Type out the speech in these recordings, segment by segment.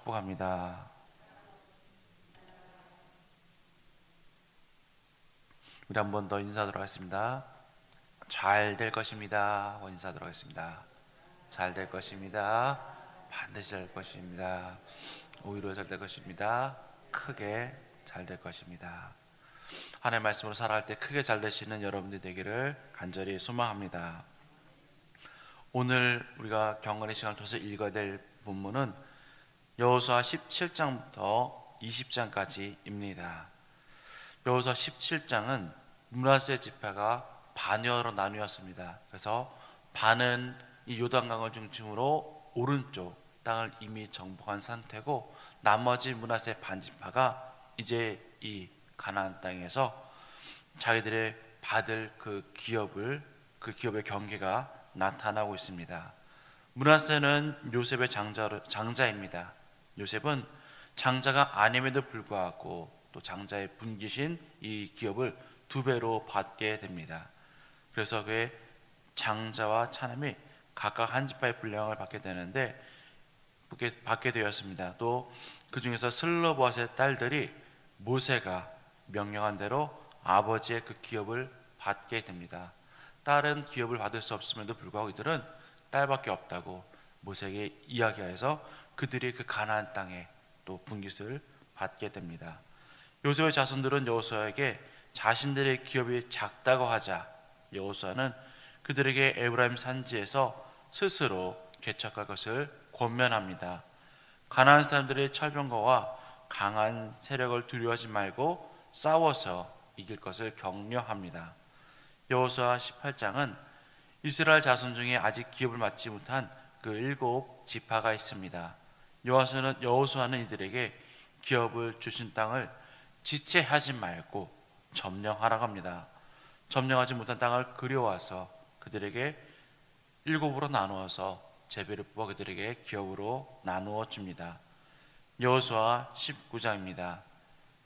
축복합니다. 우리 한 번 더 인사하도록 하겠습니다. 잘 될 것입니다. 인사하도록 하겠습니다. 잘 될 것입니다. 반드시 잘 될 것입니다. 오히려 잘 될 것입니다. 크게 잘 될 것입니다. 하나님의 말씀으로 살아갈 때 크게 잘 되시는 여러분들이 되기를 간절히 소망합니다. 오늘 우리가 경건의 시간을 통해서 읽어야 될 본문은 여호수아 17장부터 20장까지입니다. 여호수아 17장은 므낫세 지파가 반여로 나뉘었습니다. 그래서 반은 이 요단강을 중심으로 오른쪽 땅을 이미 정복한 상태고, 나머지 므낫세 반지파가 이제 이 가나안 땅에서 자기들의 받을 그 기업의 경계가 나타나고 있습니다. 므낫세는 요셉의 장자입니다. 요셉은 장자가 아님에도 불구하고 또 장자의 분기신 이 기업을 2배로 받게 됩니다. 그래서 그의 장자와 차남이 각각 한 지파의 분량을 받게 되는데 받게 되었습니다. 또 그 중에서 슬로봇의 딸들이 모세가 명령한 대로 아버지의 그 기업을 받게 됩니다. 딸은 기업을 받을 수 없음에도 불구하고 이들은 딸밖에 없다고 모세에게 이야기하여서 그들이 그 가나안 땅에 또 분깃을 받게 됩니다. 요셉의 자손들은 여호수아에게 자신들의 기업이 작다고 하자 여호수아는 그들에게 에브라임 산지에서 스스로 개척할 것을 권면합니다. 가나안 사람들의 철병거와 강한 세력을 두려워하지 말고 싸워서 이길 것을 격려합니다. 여호수아 18장은 이스라엘 자손 중에 아직 기업을 맡지 못한 그 7지파가 있습니다. 여호수아는 이들에게 기업을 주신 땅을 지체하지 말고 점령하라고 합니다. 점령하지 못한 땅을 그려와서 그들에게 7으로 나누어서 제비를 뽑아 그들에게 기업으로 나누어 줍니다. 여호수아 19장입니다.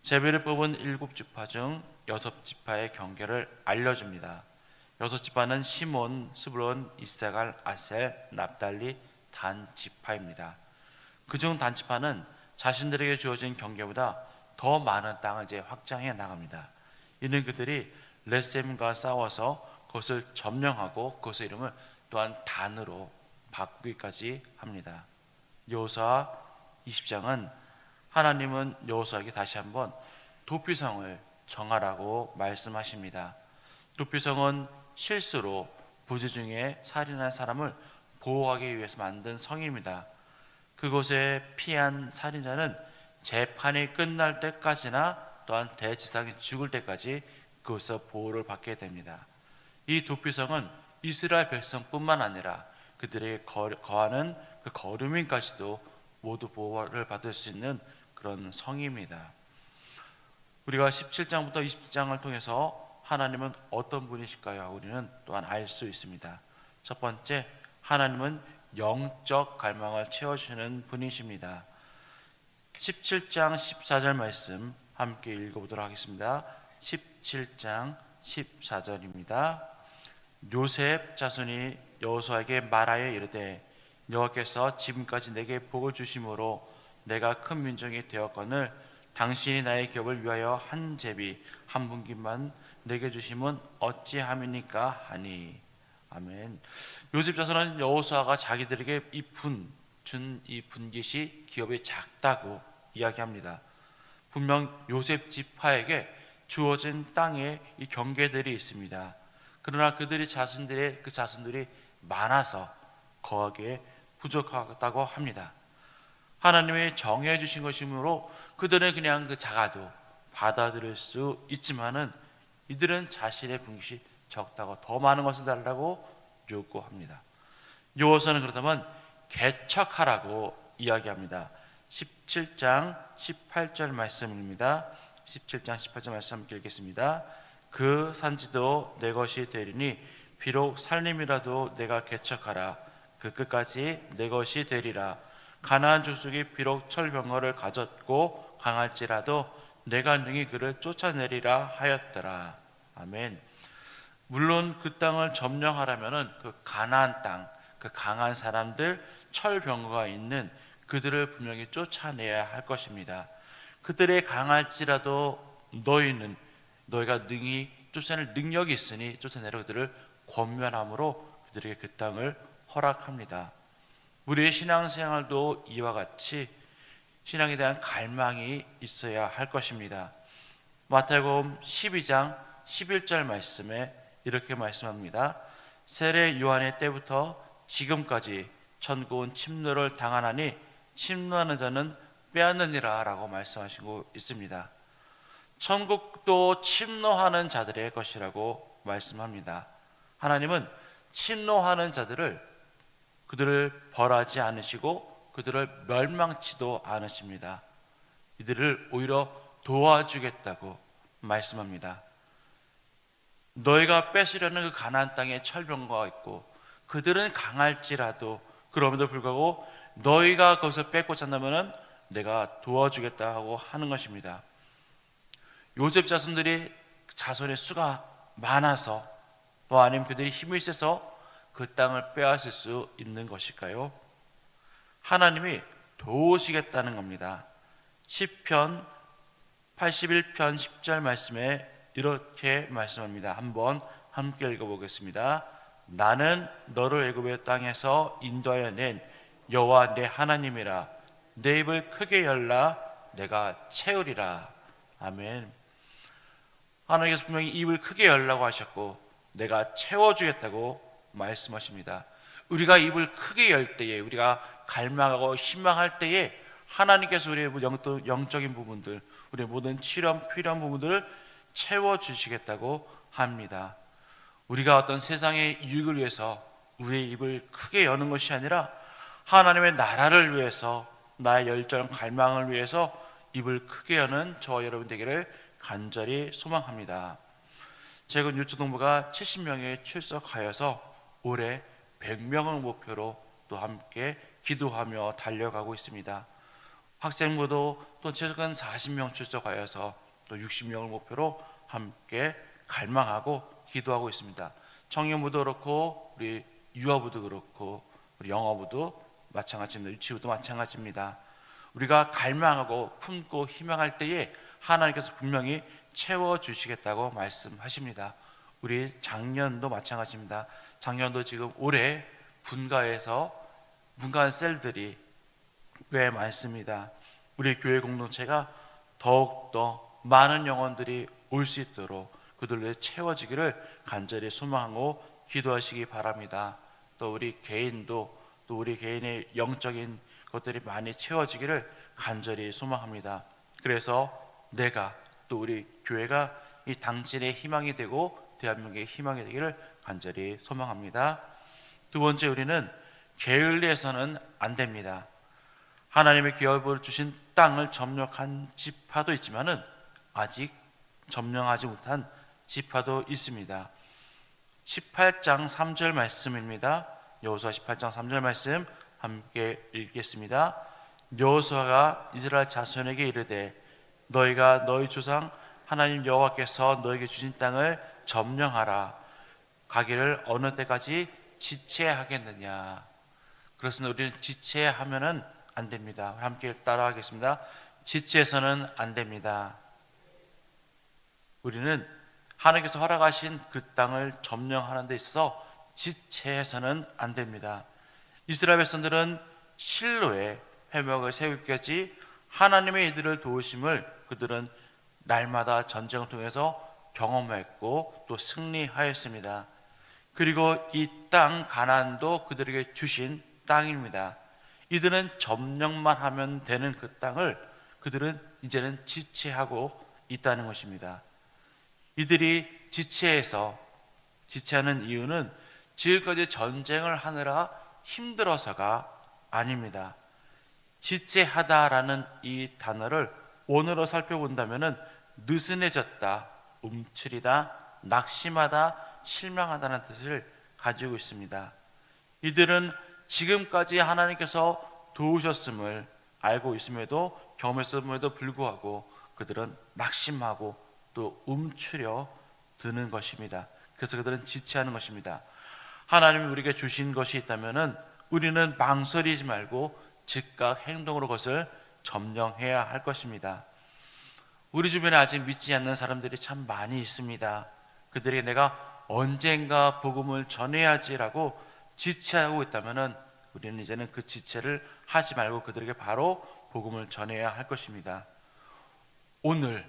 제비를 뽑은 7지파 중 6지파의 경계를 알려줍니다. 6지파는 시몬, 스불론, 이사갈, 아셀, 납달리, 단 지파입니다. 그중 단 지파는 자신들에게 주어진 경계보다 더 많은 땅을 이제 확장해 나갑니다. 이는 그들이 레셈과 싸워서 그것을 점령하고 그것의 이름을 또한 단으로 바꾸기까지 합니다. 여호수아 20장은 하나님은 여호수아에게 다시 한번 도피성을 정하라고 말씀하십니다. 도피성은 실수로 부지 중에 살인한 사람을 보호하기 위해서 만든 성입니다. 그곳에 피한 살인자는 재판이 끝날 때까지나 또한 대지상이 죽을 때까지 그곳에서 보호를 받게 됩니다. 이 도피성은 이스라엘 백성뿐만 아니라 그들에게 거하는 그 거류민까지도 모두 보호를 받을 수 있는 그런 성입니다. 우리가 17장부터 20장을 통해서 하나님은 어떤 분이실까요? 우리는 또한 알 수 있습니다. 첫 번째, 하나님은 영적 갈망을 채워주시는 분이십니다. 17장 14절 말씀 함께 읽어보도록 하겠습니다. 17장 14절입니다. 요셉 자손이 여호수아에게 말하여 이르되 여호와께서 지금까지 내게 복을 주심으로 내가 큰 민족이 되었거늘 당신이 나의 기업을 위하여 한 제비 한 분깃만 내게 주심은 어찌함이니까 하니. 아멘. 요셉 자손은 여호수아가 자기들에게 준 이 분깃이 기업이 작다고 이야기합니다. 분명 요셉 지파에게 주어진 땅에 이 경계들이 있습니다. 그러나 그들이 자신들의 그 자손들이 많아서 거하기에 부족하다고 합니다. 하나님이 정해 주신 것이므로 그들은 그냥 그 작아도 받아들일 수 있지만은 이들은 자신의 분깃이 적다고 더 많은 것을 달라고 요구합니다. 여호수아는 그렇다면 개척하라고 이야기합니다. 17장 18절 말씀입니다. 17장 18절 말씀 함께 읽겠습니다. 그 산지도 내 것이 되리니 비록 살림이라도 내가 개척하라. 그 끝까지 내 것이 되리라. 가나안 족속이 비록 철병거를 가졌고 강할지라도 내가 능히 그를 쫓아내리라 하였더라. 아멘. 물론 그 땅을 점령하려면은 그 가나안 땅, 그 강한 사람들, 철병거가 있는 그들을 분명히 쫓아내야 할 것입니다. 그들의 강할지라도 너희가 능히 쫓아낼 능력이 있으니 쫓아내려 그들을 권면함으로 그들에게 그 땅을 허락합니다. 우리의 신앙생활도 이와 같이 신앙에 대한 갈망이 있어야 할 것입니다. 마태복음 12장 11절 말씀에 이렇게 말씀합니다. 세례 요한의 때부터 지금까지 천국은 침노를 당하나니 침노하는 자는 빼앗느니라 라고 말씀하시고 있습니다. 천국도 침노하는 자들의 것이라고 말씀합니다. 하나님은 침노하는 그들을 벌하지 않으시고 그들을 멸망치도 않으십니다. 이들을 오히려 도와주겠다고 말씀합니다. 너희가 뺏으려는 그 가나안 땅에 철병거가 있고 그들은 강할지라도 그럼에도 불구하고 너희가 거기서 뺏고자 한다면 내가 도와주겠다 하고 하는 것입니다. 요셉 자손의 수가 많아서 또 아니면 그들이 힘이 세서 그 땅을 빼앗을 수 있는 것일까요? 하나님이 도우시겠다는 겁니다. 시편 81편 10절 말씀에 이렇게 말씀합니다. 한번 함께 읽어보겠습니다. 나는 너를 애굽의 땅에서 인도하여 낸 여호와 내 하나님이라. 내 입을 크게 열라 내가 채우리라. 아멘. 하나님께서 분명히 입을 크게 열라고 하셨고 내가 채워주겠다고 말씀하십니다. 우리가 입을 크게 열 때에, 우리가 갈망하고 희망할 때에 하나님께서 우리의 영적인 부분들, 우리의 모든 필요한 부분들을 채워주시겠다고 합니다. 우리가 어떤 세상의 유익을 위해서 우리의 입을 크게 여는 것이 아니라 하나님의 나라를 위해서, 나의 열정 갈망을 위해서 입을 크게 여는 저와 여러분 되기를 간절히 소망합니다. 최근 유초동부가 70명에 출석하여서 올해 100명을 목표로 또 함께 기도하며 달려가고 있습니다. 학생부도 또 최근 40명 출석하여서 또 60명을 목표로 함께 갈망하고 기도하고 있습니다. 청년부도 그렇고 우리 유아부도 그렇고 우리 영어부도 마찬가지입니다. 유치부도 마찬가지입니다. 우리가 갈망하고 품고 희망할 때에 하나님께서 분명히 채워주시겠다고 말씀하십니다. 우리 작년도 마찬가지입니다. 작년도 지금 올해 분가한 셀들이 꽤 많습니다. 우리 교회 공동체가 더욱더 많은 영혼들이 올 수 있도록 그들로 채워지기를 간절히 소망하고 기도하시기 바랍니다. 또 우리 개인도 또 우리 개인의 영적인 것들이 많이 채워지기를 간절히 소망합니다. 그래서 내가 또 우리 교회가 이 당신의 희망이 되고 대한민국의 희망이 되기를 간절히 소망합니다. 두 번째, 우리는 게을리해서는 안 됩니다. 하나님의 기업을 주신 땅을 점령한 지파도 있지만은 아직 점령하지 못한 지파도 있습니다. 18장 3절 말씀입니다. 여호수아 18장 3절 말씀 함께 읽겠습니다. 여호수아가 이스라엘 자손에게 이르되 너희가 너희 조상 하나님 여호와께서 너에게 주신 땅을 점령하라. 가기를 어느 때까지 지체하겠느냐. 그렇습니다. 우리는 지체하면은 안 됩니다. 함께 따라하겠습니다. 지체해서는 안 됩니다. 우리는 하나님께서 허락하신 그 땅을 점령하는 데 있어서 지체해서는 안 됩니다. 이스라엘 백성들은 실로에 회막을 세우기까지 하나님의 이들을 도우심을 그들은 날마다 전쟁을 통해서 경험했고 또 승리하였습니다. 그리고 이 땅 가나안도 그들에게 주신 땅입니다. 이들은 점령만 하면 되는 그 땅을 그들은 이제는 지체하고 있다는 것입니다. 이들이 지체하는 이유는 지금까지 전쟁을 하느라 힘들어서가 아닙니다. 지체하다라는 이 단어를 원어로 살펴본다면은 느슨해졌다, 움츠리다, 낙심하다, 실망하다는 뜻을 가지고 있습니다. 이들은 지금까지 하나님께서 도우셨음을 알고 있음에도 경험했음에도 불구하고 그들은 낙심하고 또 움츠려 드는 것입니다. 그래서 그들은 지체하는 것입니다. 하나님이 우리에게 주신 것이 있다면은 우리는 망설이지 말고 즉각 행동으로 그것을 점령해야 할 것입니다. 우리 주변에 아직 믿지 않는 사람들이 참 많이 있습니다. 그들에게 내가 언젠가 복음을 전해야지라고 지체하고 있다면 우리는 이제는 그 지체를 하지 말고 그들에게 바로 복음을 전해야 할 것입니다. 오늘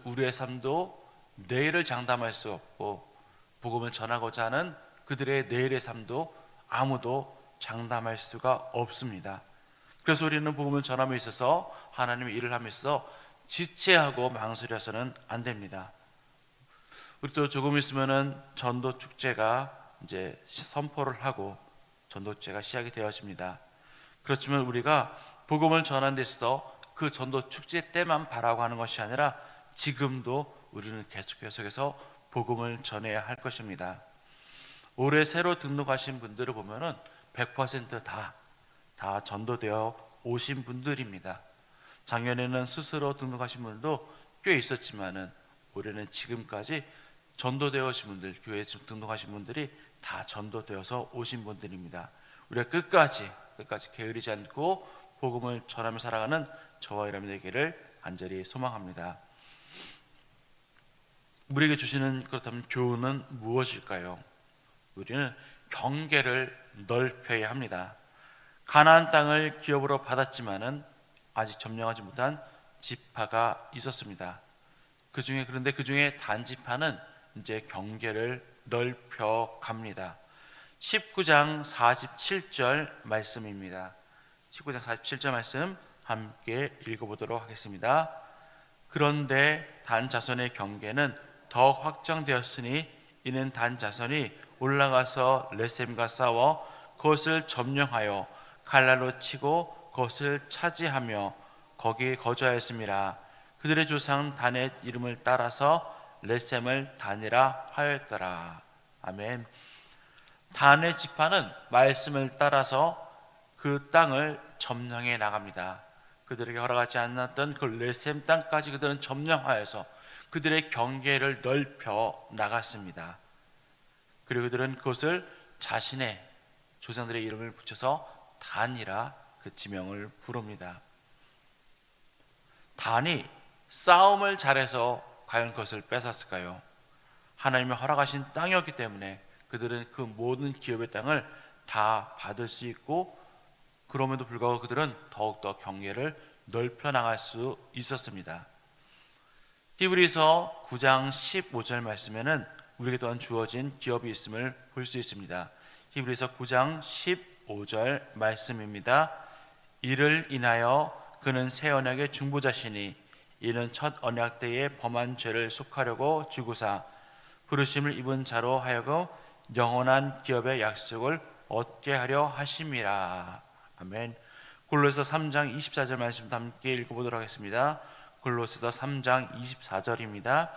우리의 삶도 내일을 장담할 수 없고 복음을 전하고자 하는 그들의 내일의 삶도 아무도 장담할 수가 없습니다. 그래서 우리는 복음을 전함에 있어서 하나님의 일을 하면서 지체하고 망설여서는 안 됩니다. 우리도 조금 있으면은 전도 축제가 이제 선포를 하고 전도 축제가 시작이 되어집니다. 그렇지만 우리가 복음을 전하는 데 있어서 그 전도 축제 때만 바라고 하는 것이 아니라 지금도 우리는 계속해서 복음을 전해야 할 것입니다. 올해 새로 등록하신 분들을 보면은 100% 다 전도되어 오신 분들입니다. 작년에는 스스로 등록하신 분들도 꽤 있었지만은 올해는 지금까지 전도되어 오신 분들, 교회에 등록하신 분들이 다 전도되어서 오신 분들입니다. 우리가 끝까지 게으르지 않고 복음을 전하며 살아가는 저와 여러분의 되기를 간절히 소망합니다. 우리에게 주시는 그렇다면 교훈은 무엇일까요? 우리는 경계를 넓혀야 합니다. 가나안 땅을 기업으로 받았지만은 아직 점령하지 못한 지파가 있었습니다. 그런데 그 중에 단지파는 이제 경계를 넓혀 갑니다. 19장 47절 말씀입니다. 19장 47절 말씀 함께 읽어보도록 하겠습니다. 그런데 단 자손의 경계는 더 확장되었으니 이는 단 자손이 올라가서 레셈과 싸워 그것을 점령하여 칼날로 치고 그것을 차지하며 거기에 거주하였음이라. 그들의 조상 단의 이름을 따라서 레셈을 단이라 하였더라. 아멘. 단의 지파는 말씀을 따라서 그 땅을 점령해 나갑니다. 그들에게 허락하지 않았던 그 레셈 땅까지 그들은 점령하여서 그들의 경계를 넓혀 나갔습니다. 그리고 그들은 그것을 자신의 조상들의 이름을 붙여서 단이라 그 지명을 부릅니다. 단이 싸움을 잘해서 과연 그것을 뺏었을까요? 하나님의 허락하신 땅이었기 때문에 그들은 그 모든 기업의 땅을 다 받을 수 있고, 그럼에도 불구하고 그들은 더욱더 경계를 넓혀 나갈 수 있었습니다. 히브리서 9장 15절 말씀에는 우리에게 또한 주어진 기업이 있음을 볼 수 있습니다. 히브리서 9장 15절 말씀입니다. 이를 인하여 그는 새 언약의 중보자시니 이는 첫 언약 때에 범한 죄를 속하려고 주구사 부르심을 입은 자로 하여금 영원한 기업의 약속을 얻게 하려 하심이라. 아멘. 골로새서 3장 24절 말씀도 함께 읽어보도록 하겠습니다. 골로새서 3장 24절입니다.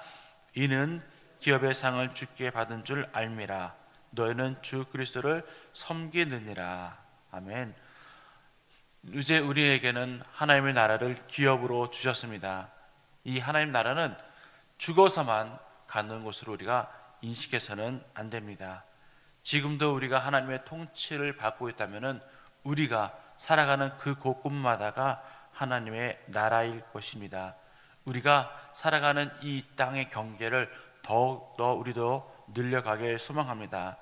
이는 기업의 상을 주께 받은 줄 알미라. 너희는 주 그리스도를 섬기느니라. 아멘. 이제 우리에게는 하나님의 나라를 기업으로 주셨습니다. 이 하나님 나라는 죽어서만 가는 곳으로 우리가 인식해서는 안 됩니다. 지금도 우리가 하나님의 통치를 받고 있다면 우리가 살아가는 그 곳곳마다가 하나님의 나라일 것입니다. 우리가 살아가는 이 땅의 경계를 더욱더 우리도 늘려가길 소망합니다.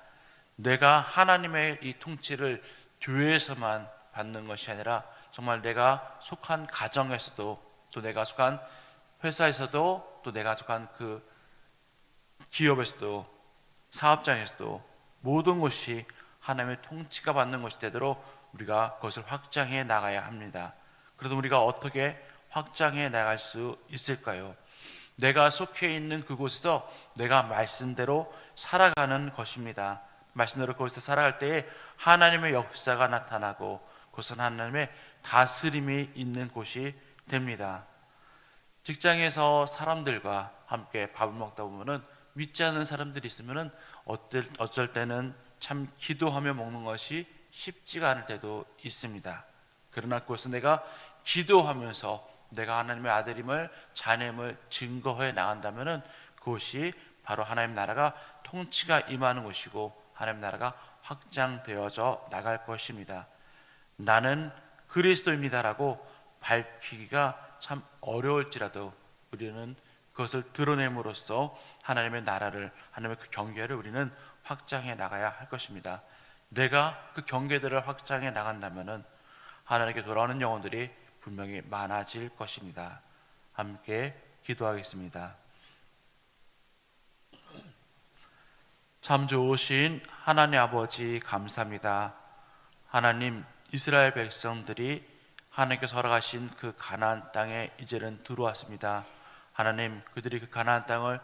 내가 하나님의 이 통치를 교회에서만 받는 것이 아니라 정말 내가 속한 가정에서도, 또 내가 속한 회사에서도, 또 내가 속한 그 기업에서도, 사업장에서도 모든 것이 하나님의 통치가 받는 것이 되도록 우리가 그것을 확장해 나가야 합니다. 그래도 우리가 어떻게 확장해 나갈 수 있을까요? 내가 속해 있는 그곳에서 내가 말씀대로 살아가는 것입니다. 말씀대로 그곳에서 살아갈 때에 하나님의 역사가 나타나고 그것은 하나님의 다스림이 있는 곳이 됩니다. 직장에서 사람들과 함께 밥을 먹다 보면은 믿지 않는 사람들이 있으면은 어쩔 때는 참 기도하며 먹는 것이 쉽지가 않을 때도 있습니다. 그러나 그것은 내가 기도하면서 내가 하나님의 아들임을, 자녀임을 증거해 나간다면은 그것이 바로 하나님 나라가 통치가 임하는 것이고 하나님 나라가 확장되어져 나갈 것입니다. 나는 그리스도입니다라고 밝히기가 참 어려울지라도 우리는 그것을 드러냄으로써 하나님의 나라를, 하나님의 그 경계를 우리는 확장해 나가야 할 것입니다. 내가 그 경계들을 확장해 나간다면은 하나님께 돌아오는 영혼들이 분명히 많아질 것입니다. 함께 기도하겠습니다. 참 좋으신 하나님 아버지, 감사합니다. 하나님, 이스라엘 백성들이 하나님께서 허락하신 그 가나안 땅에 이제는 들어왔습니다. 하나님, 그들이 그 가나안 땅을